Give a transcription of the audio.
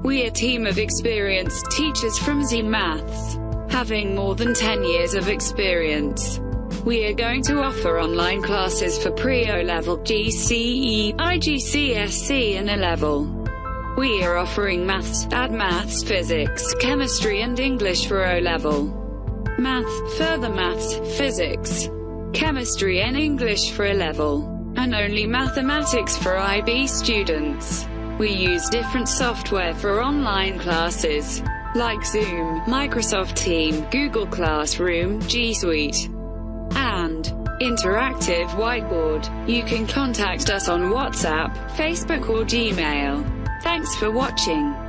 We're a team of experienced teachers from Z Maths, having more than 10 years of experience. We are going to offer online classes for Pre Olevel, GCE, IGCSE and Alevel. We are offering maths, maths, physics, chemistry and English for O-level. Further maths, physics, chemistry and English for A-level, and only mathematics for IB students. We use different software for online classes, like Zoom, Microsoft Teams, Google Classroom, G Suite, and interactive whiteboard. You can contact us on WhatsApp, Facebook or Gmail. Thanks for watching.